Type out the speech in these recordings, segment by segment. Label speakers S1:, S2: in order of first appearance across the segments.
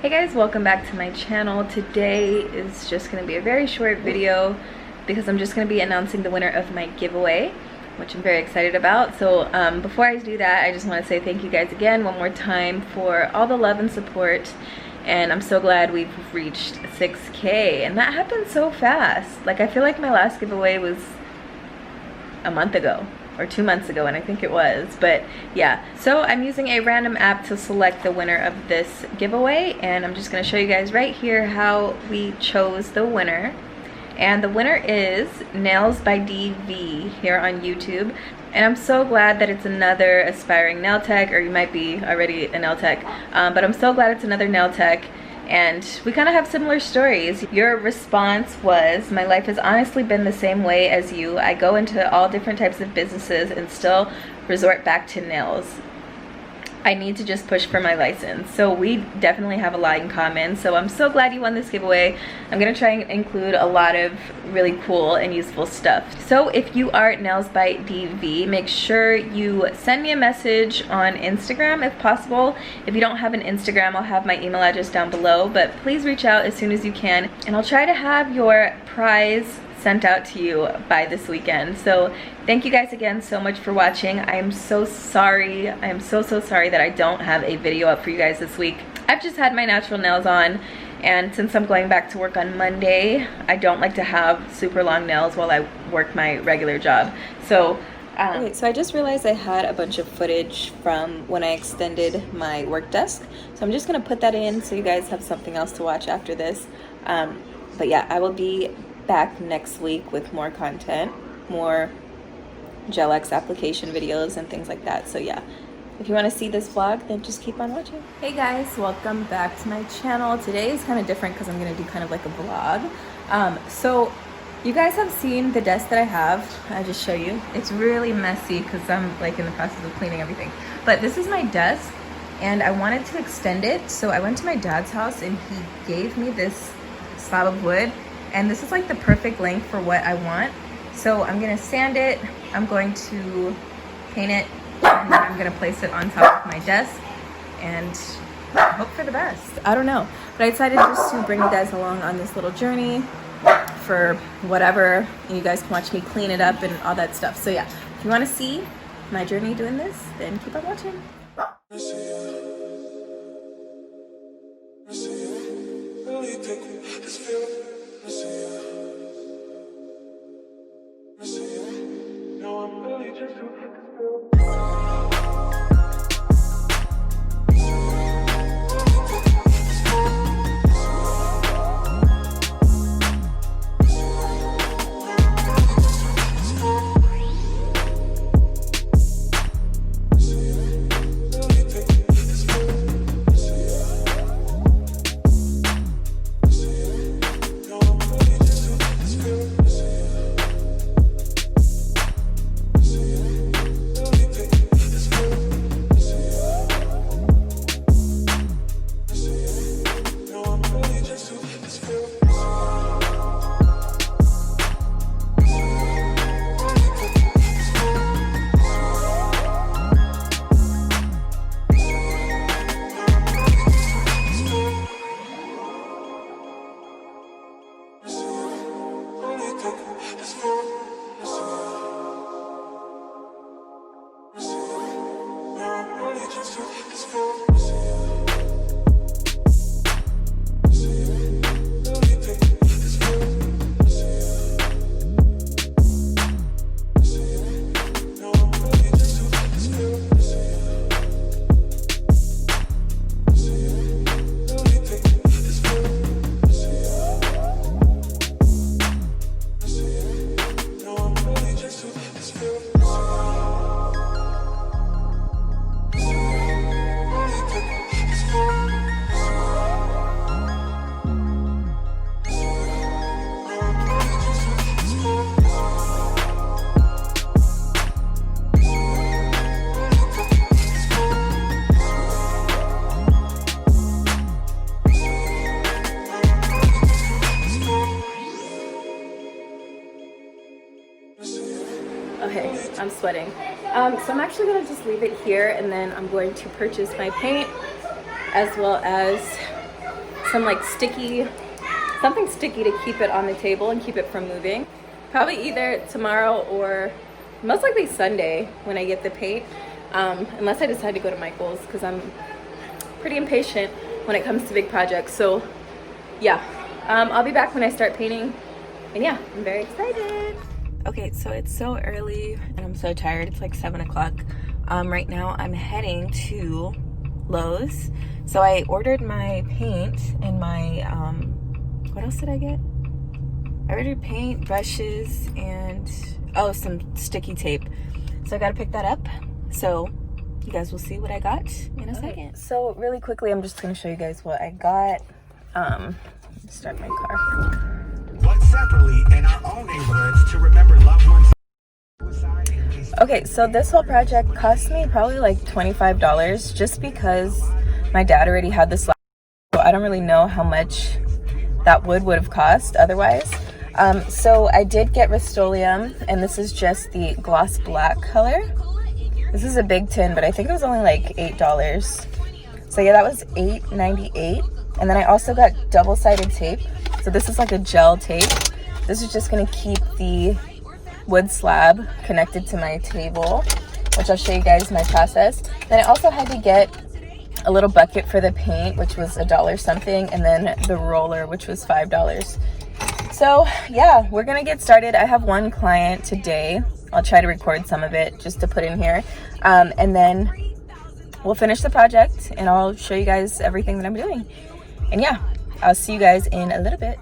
S1: Hey guys, welcome back to my channel. Today is just going to be a very short video because I'm just going to be announcing the winner of my giveaway, which I'm very excited about. So before I do that, I just want to say thank you guys again one more time for all the love and support, and I'm so glad we've reached 6K, and that happened so fast. Like, I feel like my last giveaway was a month ago or 2 months ago, and I think it was, but yeah. So I'm using a random app to select the winner of this giveaway, and I'm just going to show you guys right here how we chose the winner. And the winner is Nails by DV here on YouTube, and I'm so glad that it's another aspiring nail tech, or you might be already a nail tech, but I'm so glad it's another nail tech. And we kind of have similar stories. Your response was, my life has honestly been the same way as you. I go into all different types of businesses and still resort back to nails. I need to just push for my license. So we definitely have a lot in common. So I'm so glad you won this giveaway. I'm gonna try and include a lot of really cool and useful stuff. So if you are Nails by DV, make sure you send me a message on Instagram if possible. If you don't have an Instagram, I'll have my email address down below, but please reach out as soon as you can, and I'll try to have your prize sent out to you by this weekend. So thank you guys again so much for watching. I am so sorry. I am so sorry that I don't have a video up for you guys this week. I've just had my natural nails on, and since I'm going back to work on Monday, I don't like to have super long nails while I work my regular job. So okay, so I just realized I had a bunch of footage from when I extended my work desk, so I'm just gonna put that in so you guys have something else to watch after this. But yeah, I will be back next week with more content, more Gel-X application videos and things like that. So yeah, if you want to see this vlog, then just keep on watching. Hey guys, welcome back to my channel. Today is kind of different because I'm going to do kind of like a vlog. So you guys have seen the desk that I have. I'll just show you. It's really messy because I'm like in the process of cleaning everything. But this is my desk, and I wanted to extend it. So I went to my dad's house and he gave me this slab of wood. And this is like the perfect length for what I want. So I'm gonna sand it, I'm going to paint it, and then I'm gonna place it on top of my desk and hope for the best. I don't know, but I decided just to bring you guys along on this little journey for whatever. You guys can watch me clean it up and all that stuff. So yeah, if you wanna see my journey doing this, then keep on watching. Okay, I'm sweating. So I'm actually gonna just leave it here, and then I'm going to purchase my paint as well as some like something sticky to keep it on the table and keep it from moving. Probably either tomorrow or most likely Sunday when I get the paint, unless I decide to go to Michael's, because I'm pretty impatient when it comes to big projects. So yeah, I'll be back when I start painting, and yeah, I'm very excited. Okay, so it's so early and I'm so tired. It's like 7 o'clock. Right now I'm heading to Lowe's. So I ordered my paint and my, what else did I get? I ordered paint, brushes, and, oh, some sticky tape. So I gotta pick that up. So you guys will see what I got in a second. So really quickly, I'm just gonna show you guys what I got. Start my car.
S2: Work separately in our own neighborhoods to remember loved ones.
S1: Okay, so this whole project cost me probably like $25 just because my dad already had this last, so I don't really know how much that would have cost otherwise. So I did get Rust-Oleum, and this is just the gloss black color. This is a big tin, but I think it was only like $8. So yeah, that was $8.98. And then I also got double-sided tape. So this is like a gel tape. This is just gonna keep the wood slab connected to my table, which I'll show you guys my process. Then I also had to get a little bucket for the paint, which was $1 something, and then the roller, which was $5. So yeah, we're gonna get started. I have one client today. I'll try to record some of it just to put in here, and then we'll finish the project and I'll show you guys everything that I'm doing. And yeah, I'll see you guys in a little bit.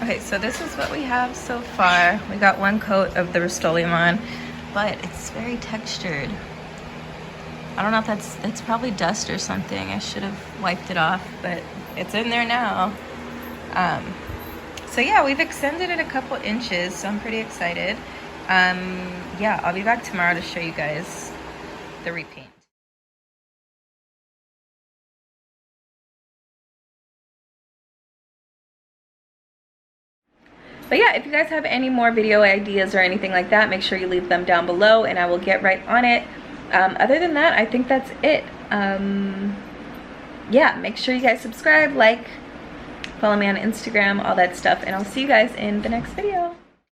S1: Okay, so this is what we have so far. We got one coat of the Rust-Oleum on, but it's very textured. I don't know if that's probably dust or something. I should have wiped it off, but it's in there now. So yeah, we've extended it a couple inches, so I'm pretty excited. Yeah, I'll be back tomorrow to show you guys the repaint. But yeah, if you guys have any more video ideas or anything like that, make sure you leave them down below and I will get right on it. Other than that, I think that's it. Yeah, make sure you guys subscribe, like, follow me on Instagram, all that stuff, and I'll see you guys in the next video.